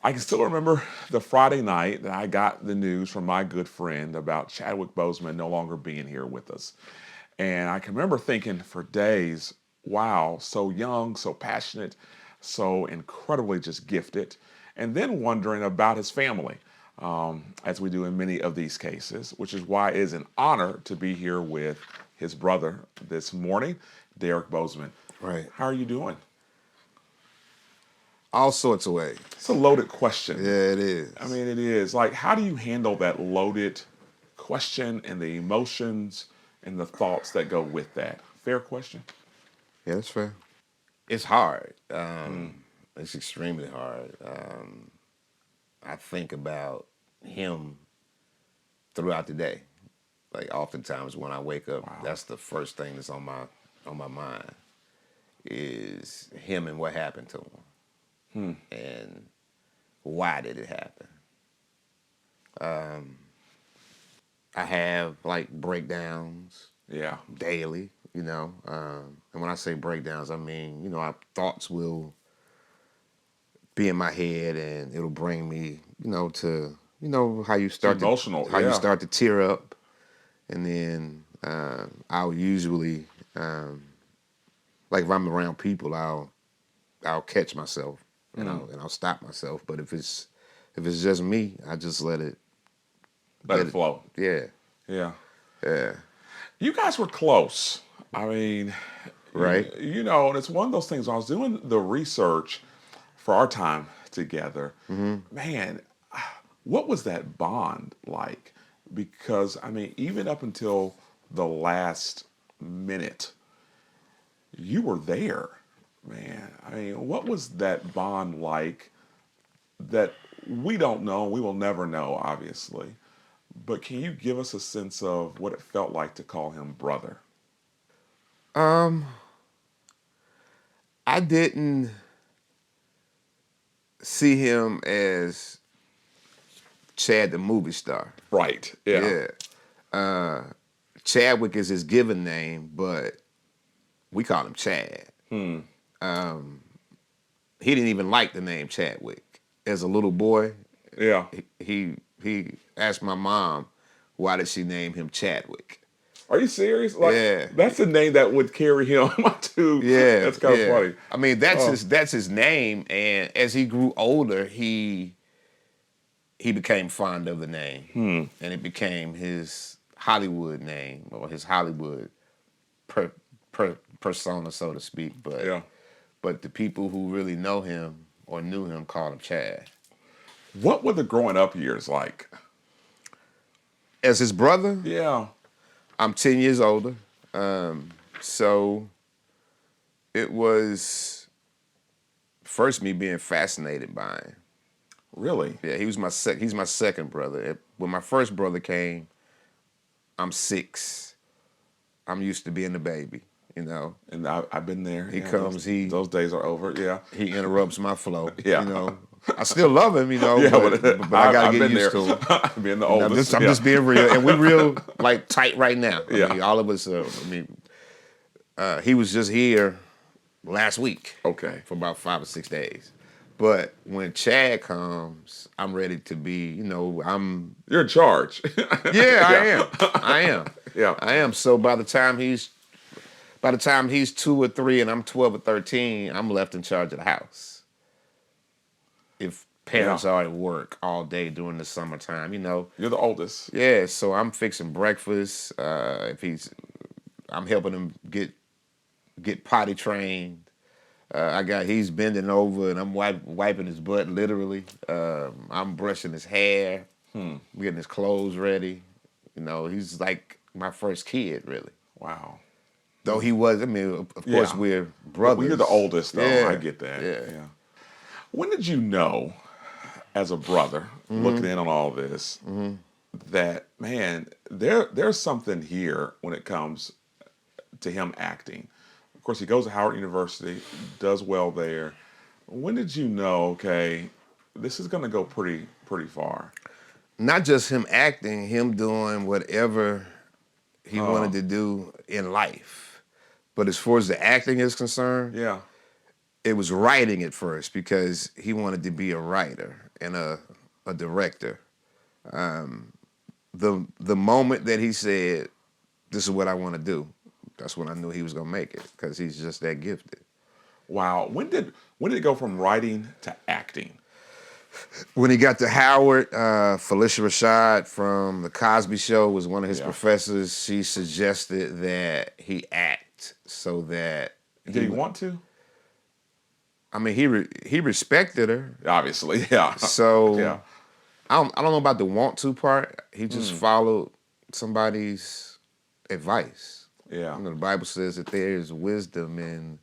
I can still remember the Friday night that I got the news from my good friend about Chadwick Boseman no longer being here with us. And I can remember thinking for days, wow, so young, so passionate, so incredibly just gifted. And then wondering about his family, as we do in many of these cases, which is why it is an honor to be here with his brother this morning, Derrick Boseman. Right. How are you doing? All sorts of ways. It's a loaded question. Yeah, it is. I mean, it is. Like, how do you handle that loaded question and the emotions and the thoughts that go with that? Fair question. Yeah, that's fair. It's hard. Mm. It's extremely hard. I think about him throughout the day. Like oftentimes when I wake up, Wow. that's the first thing that's on my mind is him and what happened to him, and why did it happen. I have like breakdowns Yeah. daily, and when I say breakdowns, I mean our thoughts will be in my head and it'll bring me, to how you Too start to emotional. how you Yeah. start to tear up, and then I'll usually like if I'm around people, I'll catch myself and I'll stop myself. But if it's just me, I just Let it flow. yeah, Yeah. yeah, You guys were close. I mean, right. and it's one of those things. When I was doing the research for our time together, man, what was that bond like? Because, I mean, even up until the last minute, you were there, man. I mean, what was that bond like that we don't know, we will never know, obviously. But can you give us a sense of what it felt like to call him brother? Um, I didn't see him as Chad the movie star. Right. Yeah. Yeah. Uh, Chadwick is his given name, but we call him Chad. Hmm. He didn't even like the name Chadwick. As a little boy, Yeah. he asked my mom why did she name him Chadwick. Are you serious? Like Yeah, that's a name that would carry him to. yeah, That's kind of yeah. funny. I mean that's Oh. his name, and as he grew older, he became fond of the name, and it became his Hollywood name or his Hollywood persona, so to speak. But Yeah. but the people who really know him or knew him called him Chad. What were the growing up years like? As his brother, Yeah. I'm 10 years older, so it was first me being fascinated by him. Really. Yeah, he's my second brother. When my first brother came, I'm 6. I'm used to being a baby. And I've been there. He Yeah, comes, those days are over. Yeah. he interrupts my flow. Yeah. I still love him, Yeah, but I gotta I've get been used there. to him. Being the And I'm oldest. just I'm Yeah. just being real, and we're real like tight right now. I Yeah. mean, all of us. He was just here last week Okay. for about 5 or 6 days. But when Chad comes, I'm ready to be. You're in charge. Yeah, I Yeah. am. I am. Yeah. I am. So by the time he's 2 or 3 and I'm 12 or 13, I'm left in charge of the house. If Yeah. parents are at work all day during the summertime. You're the oldest. Yeah, so I'm fixing breakfast. I'm helping him get potty trained. He's bending over and I'm wiping his butt literally. I'm brushing his hair, getting his clothes ready. He's like my first kid, really. Wow. Though he was, I mean, of course Yeah. we're Well, brothers. you're the oldest, though. I Yeah, get that. yeah. Yeah. When did you know, as a brother, looking in on all this, that man, there's something here when it comes to him acting? Of course, he goes to Howard University, does well there. When did you know? Okay, this is going to go pretty far. Not just him acting, him doing whatever he wanted Oh, to do in life. But as far as the acting is concerned, yeah. it was writing at first because he wanted to be a writer and a director. The moment that he said, "This is what I want to do," that's when I knew he was gonna make it because he's just that gifted. Wow. When did it go from writing to acting? When he got to Howard, Felicia Rashad from The Cosby Show was one of his Yeah. professors. She suggested that he act so that Did he want to? I mean, he respected her. Obviously, yeah. So Yeah. I don't know about the want to part. He just Hmm. followed somebody's advice. Yeah. You know, the Bible says that there is wisdom in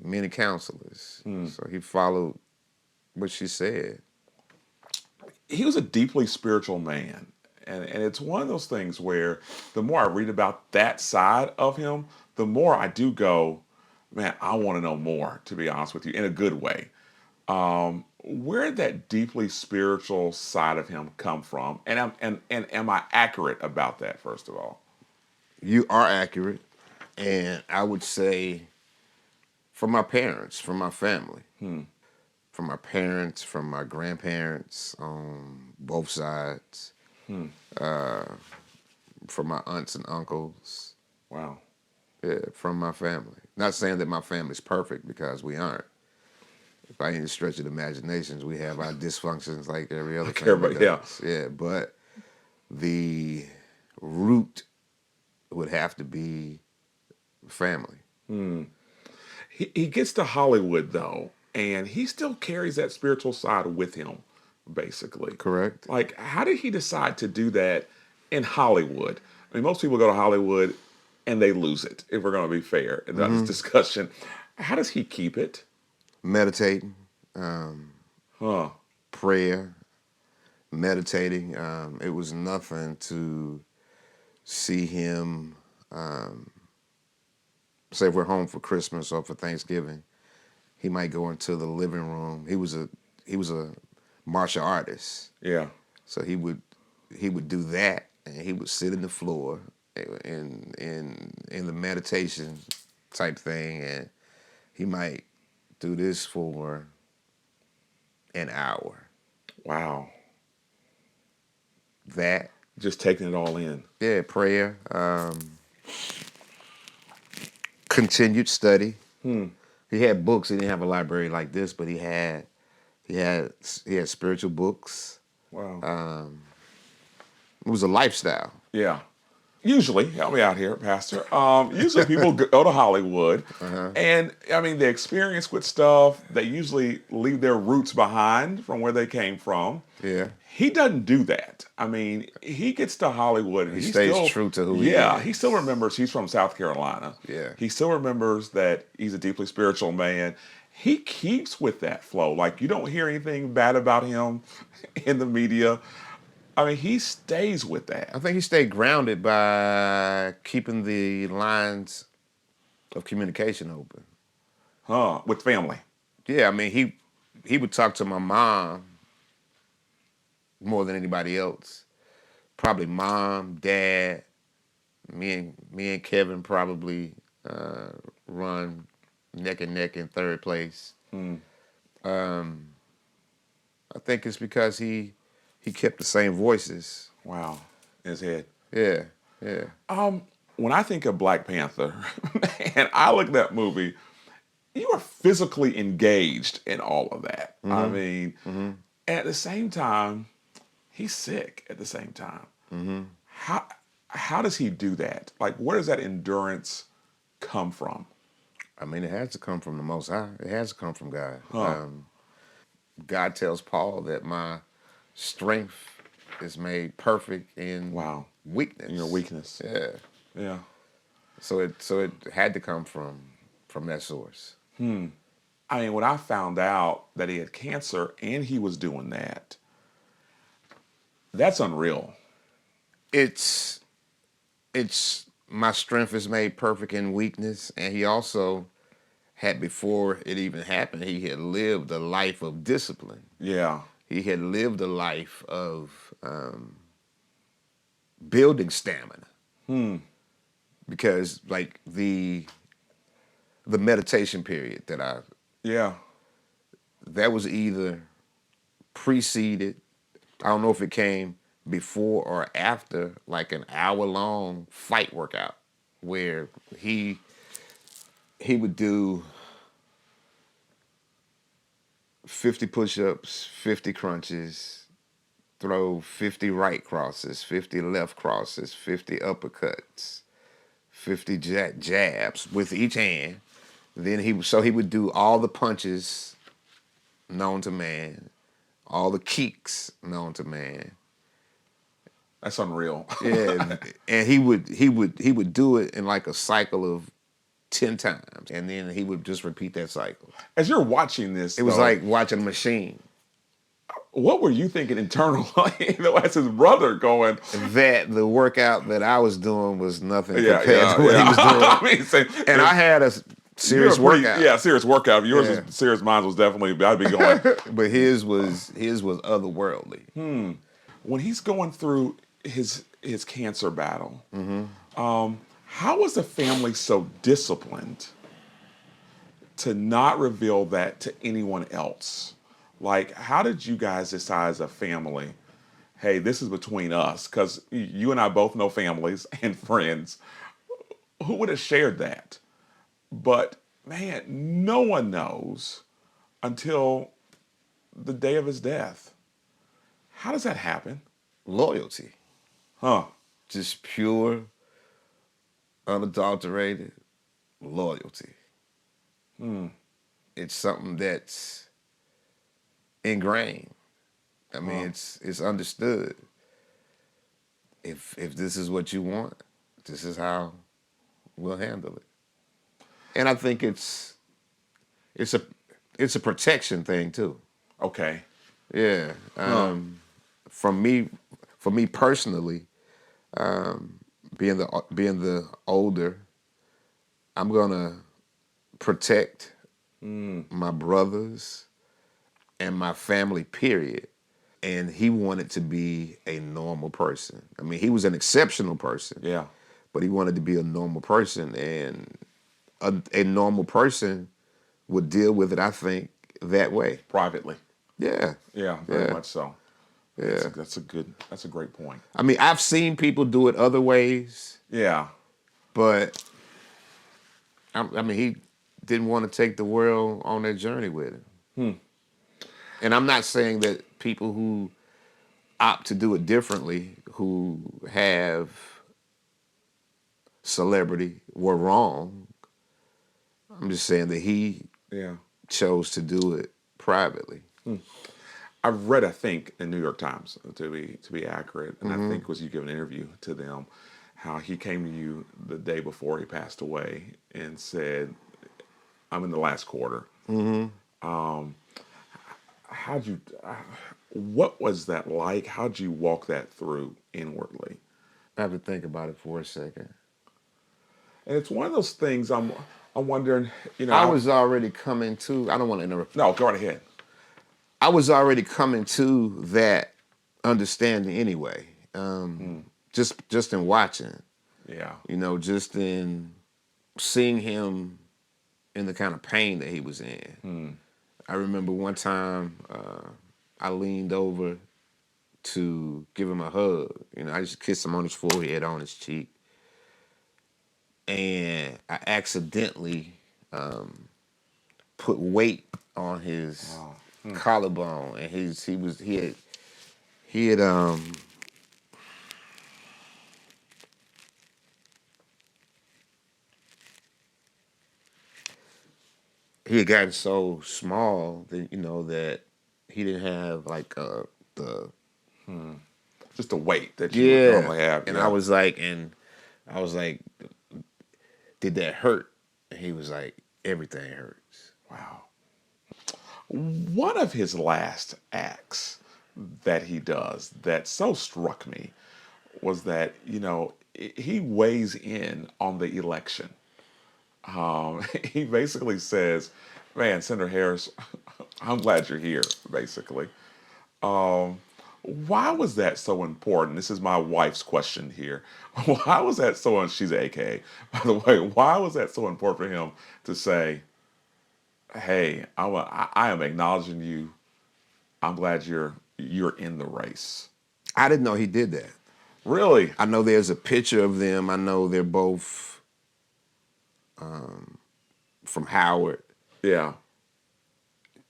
many counselors. Hmm. So he followed what she said. He was a deeply spiritual man. And it's one of those things where the more I read about that side of him, the more I do go, man, I want to know more, to be honest with you, in a good way. Where did that deeply spiritual side of him come from? And am I accurate about that, first of all? You are accurate, and I would say from my parents, from my family, Hmm. from my parents, from my grandparents on both sides, Hmm. from my aunts and uncles, Wow. yeah, from my family. Not saying that my family's perfect because we aren't. By any stretch of the imaginations, we have our dysfunctions like every other Like family everybody, yeah. does. Yeah, but the root would have to be family. Hmm. He gets to Hollywood though, and he still carries that spiritual side with him, basically. Correct? Like, how did he decide to do that in Hollywood? I mean, most people go to Hollywood and they lose it, if we're going to be fair about this discussion. How does he keep it? Meditating, um, Huh. prayer, meditating. It was nothing to see him. Say if we're home for Christmas or for Thanksgiving, he might go into the living room. He was a martial artist, Yeah. so he would do that, and he would sit in the floor in the meditation type thing, and he might do this for an hour. Wow. That, Just taking it all in. yeah, prayer, continued study. Hmm. He had books. He didn't have a library like this, but he had spiritual books. Wow. It was a lifestyle. Yeah. Usually, help me out here, Pastor. Usually people go to Hollywood, and I mean, they experience with stuff. They usually leave their roots behind from where they came from. Yeah, He doesn't do that. I mean, he gets to Hollywood and he he stays still, true to who he yeah, he still is. remembers he's from South Carolina. Yeah, He still remembers that he's a deeply spiritual man. He keeps with that flow. Like, you don't hear anything bad about him in the media. I mean, he stays with I that. think he stayed grounded by keeping the lines of communication open. Huh? With family. Yeah, I mean he would talk to my mom more than anybody else. Probably mom, dad, me and Kevin probably run neck and neck in third place. Hmm. I think it's because he kept the same voices. Wow. In his head. Yeah, yeah. When I think of Black Panther, man, I look at that movie. You are physically engaged in all of that. I mean, at the same time, he's sick. At the same time, how how does he do that? Like, where does that endurance come from? I mean, it has to come from the Most High. It has to come from God. Huh? God tells Paul that my strength is made perfect in Wow. In your weakness. weakness. Yeah. Yeah. So it had to come from that source. I mean, when I found out that he had cancer and he was doing that, that's unreal. It's it's my strength is made perfect in weakness, and he also had before it even happened, he had lived a life of discipline. Yeah. He had lived a life of building stamina Hmm. because like the meditation period that I Yeah. That was either preceded, I don't know if it came before or after, like an hour-long fight workout where he would do 50 push-ups, 50 crunches, throw 50 right crosses, 50 left crosses, 50 uppercuts, 50 jabs with each hand. Then he would do all the punches known to man, all the kicks known to man. That's unreal. Yeah, and he would do it in like a cycle of 10 times, and then he would just repeat that cycle. As you're watching this, It was though, like watching a machine. what were you thinking internally? As his brother going, That the workout that I was doing was nothing yeah, compared yeah, to what yeah. he was I doing. mean, say, And I had a you're serious a pretty, workout. yeah, serious workout. Yours Yeah. was serious. Mine was definitely. I'd be going. But his was otherworldly. When he's going through his cancer battle, how was the family so disciplined to not reveal that to anyone else? Like, how did you guys decide as a family, hey, this is between us? Because you and I both know families and friends who would have shared that. But man, no one knows until the day of his death. How does that happen? Loyalty. Huh? Just pure, unadulterated loyalty. It's something that's ingrained. I mean, it's understood. If this is what you want, this is how we'll handle it. And I think it's a it's a protection thing too. Okay. Yeah. Huh. From me, for me personally, being the older, I'm gonna protect my brothers and my family. Period. And he wanted to be a normal person. I mean, he was an exceptional person, Yeah. but he wanted to be a normal person, and a normal person would deal with it, I think, that way. Privately. Yeah, Yeah, very yeah, much so. yeah. That's a great point. I mean, I've seen people do it other ways, Yeah. but I mean, he didn't want to take the world on that journey with him. And I'm not saying that people who opt to do it differently, who have celebrity, were wrong. I'm just saying that he Yeah. chose to do it privately. I've read, I think, in New York Times to be accurate, and I think was you give an interview to them, how he came to you the day before he passed away and said, "I'm in the last quarter." How'd you? What was that like? How'd you walk that through inwardly? I have to think about it for a second. And it's one of those things. I'm wondering. I was already coming to, I don't want to interrupt. No, go right ahead. I was already coming to that understanding anyway. Just in watching, Yeah. just in seeing him in the kind of pain that he was in. I remember one time I leaned over to give him a hug. I just kissed him on his forehead, on his cheek, and I accidentally put weight on his collarbone, and he had he had gotten so small that that he didn't have like the Just the weight that you would yeah, normally have. and Yeah. I was like, did that hurt? And he was like, everything hurts. Wow. One of his last acts that he does that so struck me was that, he weighs in on the election. He basically says, man, Senator Harris, I'm glad you're here, basically. Um, why was that so important? This is my wife's question here. Why was that she's AKA, by the way, why was that so important for him to say, Hey, I am acknowledging you. I'm glad you're in the race. I didn't know he did that. Really? I know there's a picture of them. I know they're both from Howard. Yeah.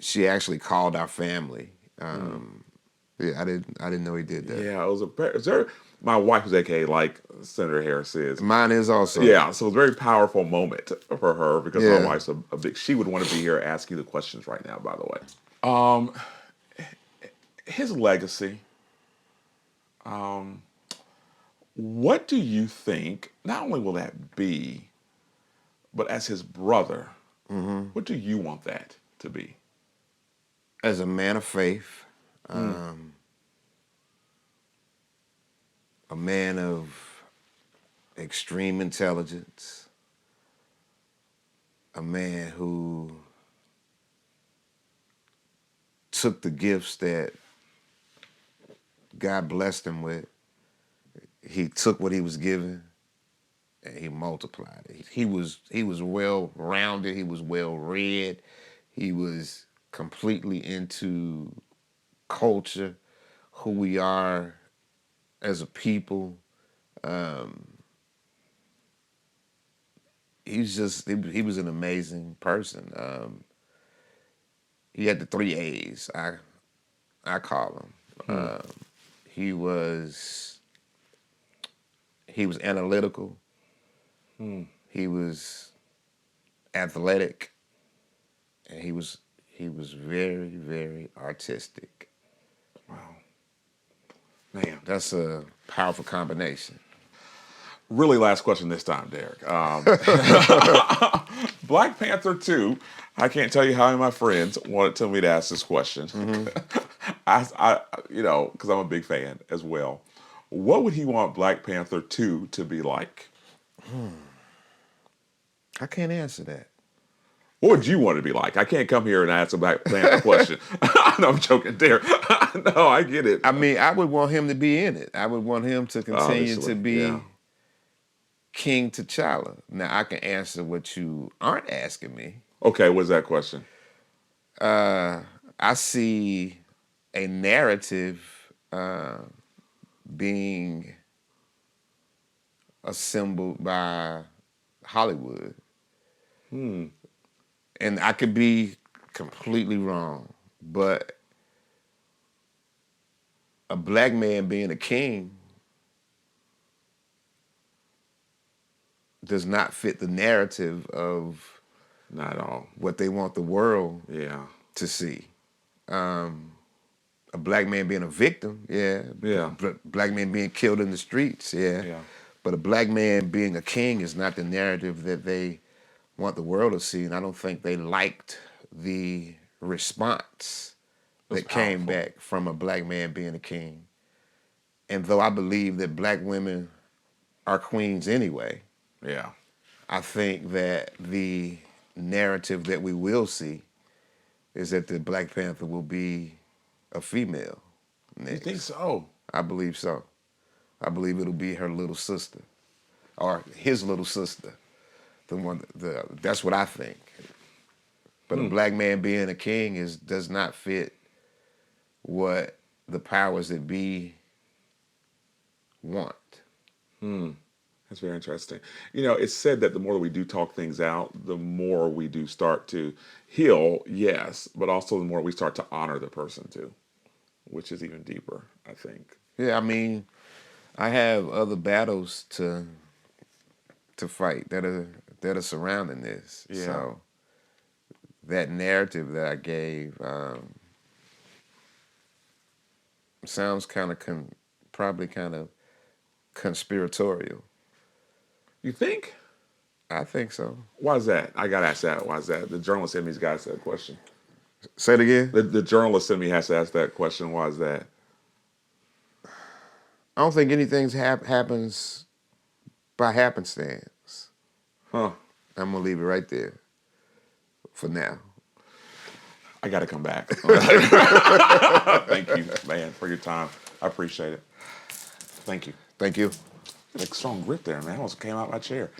She actually called our family. Mm. Yeah, I didn't know he did that. Yeah, it was my wife was AKA like Senator Harris is. Mine is also. Yeah, so it was a very powerful moment for her because my Yeah. wife's a big. She would want to be here asking the questions right now. By the way, um, his legacy. Um, what do you think? Not only will that be, but as his brother, what do you want that to be? As a man of faith, Mm. a man of extreme intelligence, a man who took the gifts that God blessed him with. He took what he was given and he multiplied it. He was well rounded. He was well read. He was completely into culture, who we are as a people. Um, he was an amazing person. He had the three A's. I call him. Mm. He was analytical. Mm. He was athletic, and he was very, very artistic. Wow, man. That's a powerful combination. Really, last question this time, Derrick. Black Panther 2. I can't tell you how many of my friends wanted to me to ask this question. Because I'm a big fan as well. What would he want Black Panther 2 to be like? I can't answer that. What would you want it to be like? I can't come here and ask a Black Panther question. No, I'm joking, Derrick. No, I get it. I mean, I would want him to be in it. I would want him to continue Obviously, to be yeah. King T'Challa. Now, I can answer what you aren't asking me. Okay, what's that question? I see a narrative being assembled by Hollywood. Hmm. And I could be completely wrong, but a black man being a king does not fit the narrative of Not at all. what they want the world Yeah. to see. A black man being a victim, yeah. Yeah. Black man being killed in the streets, yeah. Yeah. But a black man being a king is not the narrative that they want the world to see. And I don't think they liked the response That's that came powerful. back from a black man being a king. And though I believe that black women are queens anyway, Yeah. I think that the narrative that we will see is that the Black Panther will be a female You think next. so? I believe so. I believe it'll be her little sister or his little sister. That's what I think. But a Hmm. black man being a king does not fit what the powers that be want. Hmm. That's very interesting. It's said that the more that we do talk things out, the more we do start to heal, yes, but also the more we start to honor the person too, which is even deeper, I think. Yeah, I mean, I have other battles to fight that are surrounding this. Yeah. So that narrative that I gave sounds probably kind of conspiratorial. You think? I think so. Why is that? I got to ask that. Why is that? The journalist in me's got to ask that question. Say it again. The journalist in me has to ask that question. Why is that? I don't think anything happens by happenstance. Huh. I'm gonna leave it right there for now. I got to come back. Thank you, man, for your time. I appreciate it. Thank you. Thank you. Like strong grip there, man. I almost came out my chair.